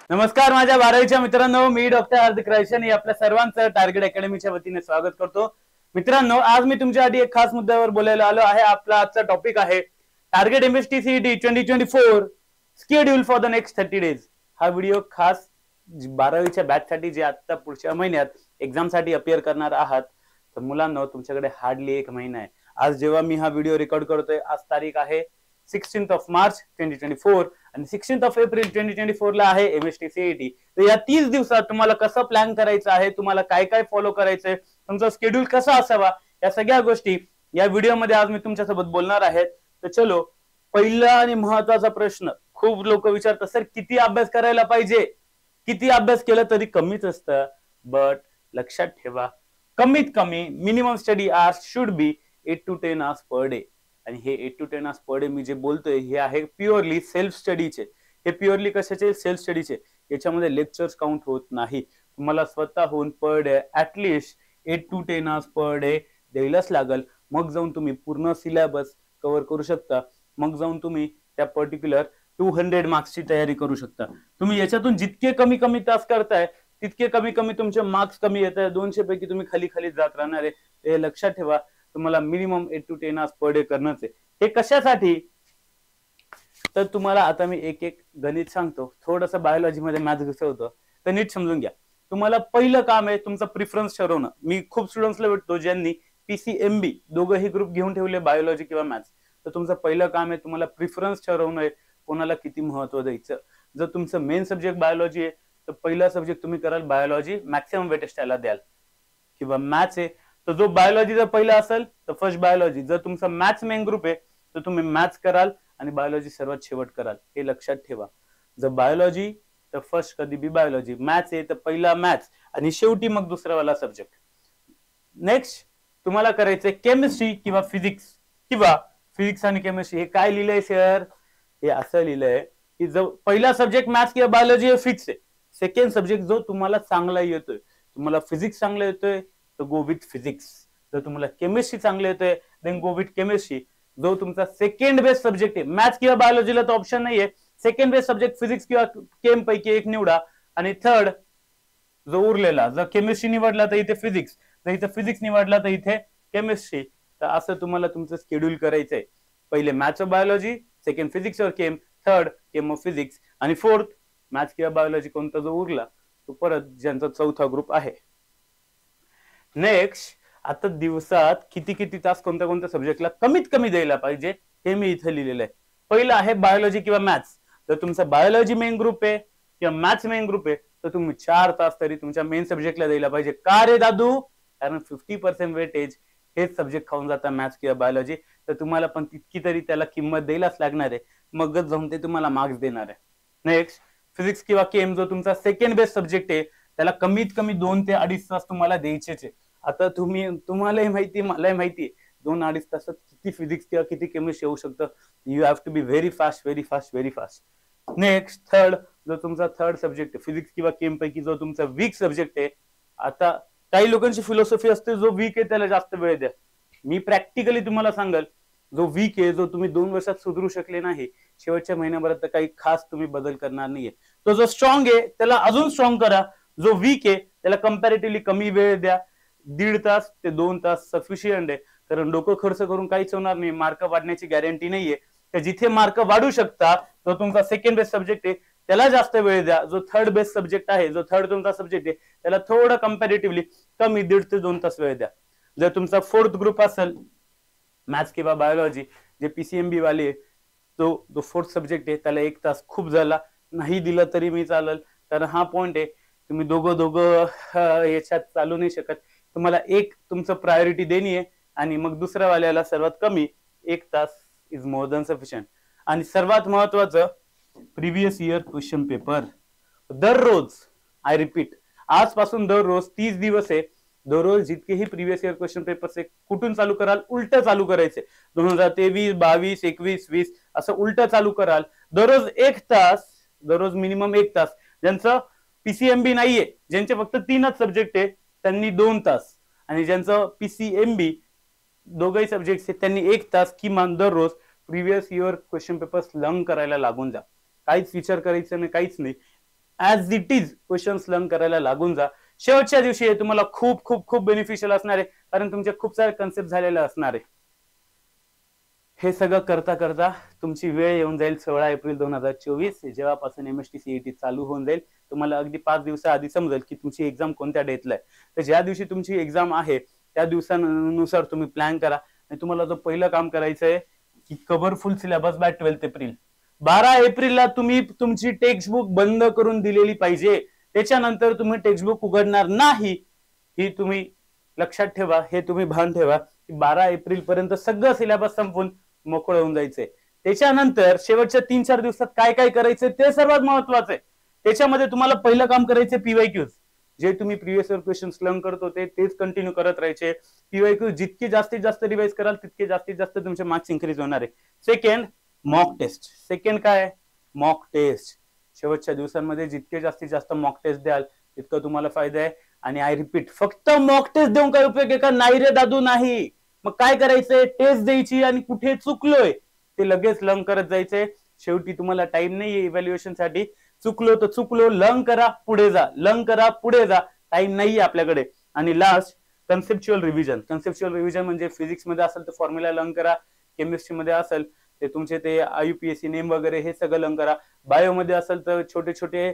नमस्कार माझ्या 12वीच्या मित्रांनो, मी डॉक्टर हार्दिक रायशनी आपल्या सर्वांचं टार्गेट अकॅडमीच्या वतीने स्वागत करतो. मित्रांनो, आज मी तुमच्यासाठी एक खास मुद्द्यावर बोलायला आलो आहे. आपला आजचा टॉपिक आहे target MST CET 2024 schedule for the next 30 days. हा व्हिडिओ खास 12वीच्या बॅच साठी जे आता पुढच्या महिन्यात एक्झाम साठी अपियर करणार आहात. तर मुलांनो, तुमच्याकडे हार्डली एक महिना आहे. आज जेव्हा मी हा व्हिडिओ रेकॉर्ड करतोय, आज तारीख आहे 16th of March 2024 आणि 16th of April 2024 ला आहे एमएसटी सीईटी. तर या 30 दिवसात तुम्हाला कसं प्लॅन करायचं आहे, तुम्हाला काय काय फॉलो करायचंय, तुमचा शेड्यूल कसा असावा, या सगळ्या गोष्टी या व्हिडिओमध्ये आज मी तुमच्यासोबत बोलणार आहे. तर चलो, पहिला आणि महत्वाचा प्रश्न खूप लोक विचारतात, सर किती अभ्यास करायला पाहिजे? किती अभ्यास केलं तरी कमीच असतं. बट लक्षात ठेवा, कमीत कमी minimum study hours should be 8 to 10 hours per day. आणि हे 8 to 10 hours पर डे मी जे बोलतोय हे आहे प्युअरली सेल्फ स्टडीचे. हे प्युअरली कशाचे? सेल्फ स्टडीचे. याच्यामध्ये लेक्चर्स काउंट होत नाही. तुम्हाला स्वतःहून per day at least 8 to 10 hours per day द्यायलाच लागल. मग जाऊन तुम्ही पूर्ण सिलेबस कव्हर करू शकता. मग जाऊन तुम्ही त्या पर्टिक्युलर 200 मार्क्सची तयारी करू शकता. तुम्ही याच्यातून जितके कमी कमी तास करताय तितके कमी कमी तुमचे मार्क्स कमी येत आहे. 200 पैकी तुम्ही खाली खाली जात राहणार आहे. हे लक्षात ठेवा. तुम्हाला minimum 8 to 10 hours per day करणंच आहे. हे कशासाठी? तर तुम्हाला आता मी एक एक गणित सांगतो. थोडंसं बायोलॉजी मध्ये मॅथ्स घुसवतो, तर नीट समजून घ्या. तुम्हाला पहिलं काम आहे तुमचा प्रिफरन्स ठरवणं. मी खूप स्टुडंट्सला भेटतो ज्यांनी पीसीएमबी दोघंही ग्रुप घेऊन ठेवले, बायोलॉजी किंवा मॅथ्स. तर तुमचं पहिलं काम आहे तुम्हाला प्रिफरन्स ठरवणं आहे, कोणाला किती महत्व द्यायचं. जर तुमचं मेन सब्जेक्ट बायोलॉजी आहे तर पहिला सब्जेक्ट तुम्ही कराल बायोलॉजी, मॅक्सिमम वेटेज त्याला द्याल. किंवा मॅथ्स आहे तर जो बायोलॉजी जर पहिला असेल तर फर्स्ट बायोलॉजी. जर तुमचा मॅथ्स मेन ग्रुप आहे तर तुम्ही मॅथ्स कराल आणि बायोलॉजी सर्वात शेवट कराल. हे लक्षात ठेवा. जर बायोलॉजी तर फर्स्ट कधी बी बायोलॉजी, मॅथ्स आहे तर पहिला मॅथ्स आणि शेवटी मग दुसरा वाला सब्जेक्ट. नेक्स्ट तुम्हाला करायचंय केमिस्ट्री किंवा फिजिक्स, किंवा फिजिक्स आणि केमिस्ट्री. हे काय लिहिलंय सर? हे असं लिहिलंय की जो पहिला सब्जेक्ट मॅथ्स किंवा बायोलॉजी हे फिक्स आहे. सेकंड सब्जेक्ट जो तुम्हाला चांगला येतोय, तुम्हाला फिजिक्स चांगला येतोय तर गो विथ फिजिक्स. जर तुम्हाला केमिस्ट्री चांगलं येतोय देन गो विथ केमिस्ट्री. जो तुमचा सेकंड बेस्ट सब्जेक्ट आहे, मॅथ्स किंवा बायोलॉजीला तर ऑप्शन नाहीये. सेकंड बेस्ट सब्जेक्ट फिजिक्स किंवा केम पैकी एक निवडा. आणि थर्ड जो उरलेला, जर केमिस्ट्री निवडला तर इथे फिजिक्स, जर इथे फिजिक्स निवडला तर इथे केमिस्ट्री. तर असं तुम्हाला तुमचं शेड्यूल करायचंय. पहिले मॅथ्स और बायोलॉजी, सेकंड फिजिक्स और केम, थर्ड केम और फिजिक्स आणि फोर्थ मॅथ्स किंवा बायोलॉजी कोणता जो उरला तो परत ज्यांचा चौथा ग्रुप आहे. नेक्स्ट, आता दिवसात किती किती तास कोणत्या कोणत्या सब्जेक्टला कमीत कमी द्यायला पाहिजे हे मी इथे लिहिलेलं आहे. पहिलं आहे बायोलॉजी किंवा मॅथ्स. जर तुमचा बायोलॉजी मेन ग्रुप आहे किंवा मॅथ्स मेन ग्रुप आहे तर तुम्ही 4 तास तरी तुमच्या मेन सब्जेक्टला द्यायला पाहिजे. का रे दादू? कारण 50% वेटेज हेच सब्जेक्ट खाऊन जातात, मॅथ्स किंवा बायोलॉजी. तर तुम्हाला पण तितकी तरी त्याला किंमत द्यायलाच लागणार आहे. मगच जाऊन ते तुम्हाला मार्क्स देणार आहे. नेक्स्ट, फिजिक्स किंवा केम जो तुमचा सेकंड बेस्ट सब्जेक्ट आहे त्याला कमीत कमी 2 ते 2.5 तास तुम्हाला द्यायचेच आहे. आता तुम्हालाही माहिती, मलाही माहिती आहे 2-2.5 तासात किती फिजिक्स किंवा किती केमिस्ट्री येऊ शकतं. You have to be very fast, very fast, very fast. Next, third जो तुमचा थर्ड सब्जेक्ट आहे फिजिक्स किंवा केम पैकी जो तुमचा वीक सब्जेक्ट आहे. आता काही लोकांची फिलॉसॉफी असते जो वीक आहे त्याला जास्त वेळ द्या. मी प्रॅक्टिकली तुम्हाला सांगाल, जो वीक आहे, जो तुम्ही 2 वर्षात सुधरू शकले नाही, शेवटच्या महिन्याभरात तर काही खास तुम्ही बदल करणार नाहीये. तो जो स्ट्रॉंग आहे त्याला अजून स्ट्रॉंग करा. जो वीक आहे त्याला कंपॅरेटिव्हली कमी वेळ द्या. 1.5 तास ते 2 तास सफिशियंट आहे. कारण डोकं खर्च करून काहीच होणार नाही, मार्क वाढण्याची गॅरंटी नाहीये. तर जिथे मार्क वाढू शकता, जो तुमचा सेकंड बेस्ट सब्जेक्ट आहे त्याला जास्त वेळ द्या. जो थर्ड बेस्ट सब्जेक्ट आहे, जो थर्ड तुमचा सब्जेक्ट आहे त्याला थोडं कंपॅरेटिव्हली कमी 1.5 ते 2 तास वेळ द्या. जर तुमचा फोर्थ ग्रुप असेल मॅथ्स किंवा बायोलॉजी, जे पीसीएमबी वाले, तो फोर्थ सब्जेक्ट आहे त्याला 1 तास खूप झाला. नाही दिला तरी मी चालेल, कारण हा पॉइंट आहे तुम्ही दोघं याच्यात चालू नाही शकत. तुम्हाला एक तुमचं प्रायोरिटी देणी आहे आणि मग दुसऱ्या वाल्याला सर्वात कमी 1 तास इज मोर दॅन सफिशियंट. आणि सर्वात महत्वाचं, प्रिव्हियस इयर क्वेश्चन पेपर दररोज, आय रिपीट, आजपासून दररोज 30 दिवस आहे. दररोज जितकेही प्रिव्हियस इयर क्वेश्चन पेपर्स आहे कुठून चालू कराल? उलट चालू करायचे. 2023, 22, 21, 20 असं उलट चालू कराल. दररोज 1 तास, दररोज मिनिमम 1 तास. ज्यांचं पीसीएमबी नाहीये, ज्यांचे फक्त 3च सब्जेक्ट आहे त्यांनी 2 तास, आणि ज्यांचं पीसीएमबी दोघंही सब्जेक्ट आहेत त्यांनी 1 तास किमान दररोज previous year question papers learn करायला लागून जा. काहीच विचार करायचं नाही, काहीच नाही. As it is questions learn करायला लागून जा. शेवटच्या दिवशी हे तुम्हाला खूप खूप खूप बेनिफिशियल असणार आहे, कारण तुमचे खूप सारे कन्सेप्ट झालेले असणार आहे. हे सगळं करता करता तुमची वेळ येऊन जाईल 16 एप्रिल 2024, जेव्हापासून MST CET चालू होऊन जाईल. तुम्हाला अगदी 5 दिवसाआधी समजेल की तुमची एक्झाम कोणत्या डेटला आहे. तर ज्या दिवशी तुमची एक्झाम आहे त्या दिवसानुसार तुम्ही प्लॅन करा. आणि तुम्हाला जो पहिलं काम करायचं आहे की cover full syllabus by 12 April. 12 एप्रिलला तुम्ही तुमची टेक्स्टबुक बंद करून दिलेली पाहिजे. त्याच्यानंतर तुम्ही टेक्स्टबुक उघडणार नाही, ही तुम्ही लक्षात ठेवा. हे तुम्ही भान ठेवा की 12 एप्रिल पर्यंत सगळं सिलेबस संपून मोकळं होऊन जायचंय. त्याच्यानंतर शेवटच्या 3-4 दिवसात काय काय करायचंय ते सर्वात महत्वाचं आहे. त्याच्यामध्ये तुम्हाला पहिलं काम करायचं PYQs. जे तुम्ही प्रिव्हियस इयर क्वेश्चन्स लर्न करत होते तेच कंटिन्यू करत राहायचे. PYQ जितकी जास्तीत जास्त रिवाइज कराल तितके जास्तीत जास्त तुमचे मार्क्स इन्क्रीज होणार आहे. Second, mock test. सेकंड काय? Mock test. शेवटच्या दिवसांमध्ये जितके जास्तीत जास्त मॉक टेस्ट द्याल तितकं तुम्हाला फायदा आहे. आणि आय रिपीट, फक्त मॉक टेस्ट देऊन काय उपयोग आहे का? नाही रे दादू, नाही. मग काय करायचंय? टेस्ट द्यायची आणि कुठे चुकलोय ते लगेच लर्न करत जायचंय. शेवटी तुम्हाला टाइम नाहीये इव्हॅल्युएशन साठी. चुकलो तर चुकलो, लर्न करा पुढे जा, लर्न करा पुढे जा. टाइम नाहीये आपल्याकडे. आणि last, conceptual revision. Conceptual revision म्हणजे फिजिक्स मध्ये असेल तर फॉर्म्युला लर्न करा, केमिस्ट्री मध्ये असेल ते तुमचे ते IUPAC नेम वगैरे हे सगळं लर्न करा, बायो मध्ये असेल तर छोटे छोटे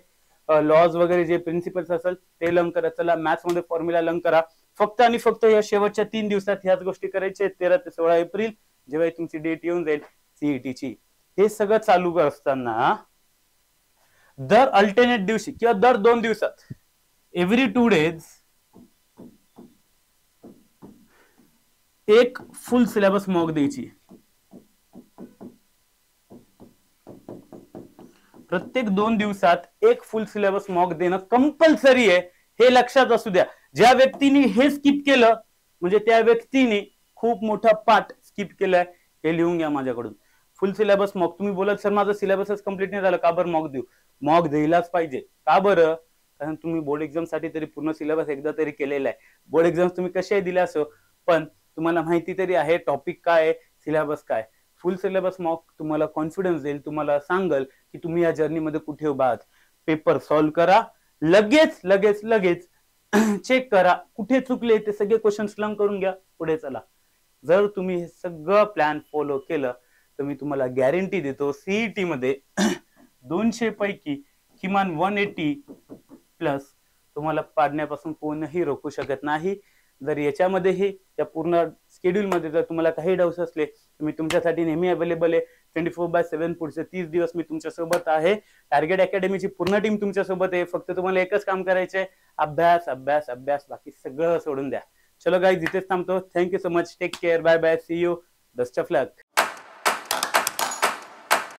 लॉज वगैरे जे प्रिन्सिपल्स असेल ते लर्न करा. चला, मॅथ्स मध्ये फॉर्म्युला लर्न करा. फक्त आणि फक्त या शेवटच्या 3 दिवसात ह्याच गोष्टी करायच्या. 13 ते 16 एप्रिल जेव्हा तुमची डेट येऊन जाईल CETची. हे सगळं चालू असताना दर अल्टरनेट दिवशी किंवा दर 2 दिवसात, एव्हरी 2 डेज, एक फुल सिलेबस मॉक द्यायची. प्रत्येक 2 दिवसात एक फुल सिलेबस मॉक देणं कंपल्सरी आहे. हे लक्षात असू द्या. ज्या व्यक्तीने हे स्किप केलं म्हणजे त्या व्यक्तीने खूप मोठा पार्ट स्किप केलाय. हे लिहून घ्या माझ्याकडून. फुल सिलेबस मॉक. तुम्ही बोलत सर माझं सिलेबसच कंप्लीट नाही झालं, का बरं मॉक देऊ? मॉक द्यायलाच पाहिजे. का बरं? कारण तुम्ही बोर्ड एक्झाम साठी तरी पूर्ण सिलेबस एकदा तरी केलेला आहे. बोर्ड एक्झाम तुम्ही कशाही दिल्या असो, पण तुम्हाला माहिती तरी आहे टॉपिक काय, सिलेबस काय. फुल सिलेबस मॉक तुम्हाला कॉन्फिडन्स देईल, तुम्हाला सांगल की तुम्ही या जर्नीमध्ये कुठे उभा आहात. पेपर सॉल्व्ह करा, लगेच लगेच लगेच चेक करा कुठे चुकले ते सगळे क्वेश्चन लर्न करून घ्या, पुढे चला. जर तुम्ही हे सगळं प्लॅन फॉलो केलं तर मी तुम्हाला गॅरंटी देतो CET मध्ये 200 पैकी किमान 180 प्लस तुम्हाला पाडण्यापासून कोणीही रोखू शकत नाही. जर याच्यामध्येही या पूर्ण शेड्यूल मध्ये जर तुम्हाला काही डाऊट्स असले तर मी तुमच्यासाठी नेहमी अवेलेबल आहे. 24/7 पुढचे 30 दिवस मी तुमच्या सोबत आहे. टार्गेट अकॅडमीची पूर्ण टीम तुमच्या सोबत आहे. फक्त तुम्हाला एकच काम करायचंय, अभ्यास अभ्यास अभ्यास. बाकी सगळं सोडून द्या. चलो गाईज, इथेच थांबतो. Thank you so much. Take care. Bye bye. See you. Best of luck.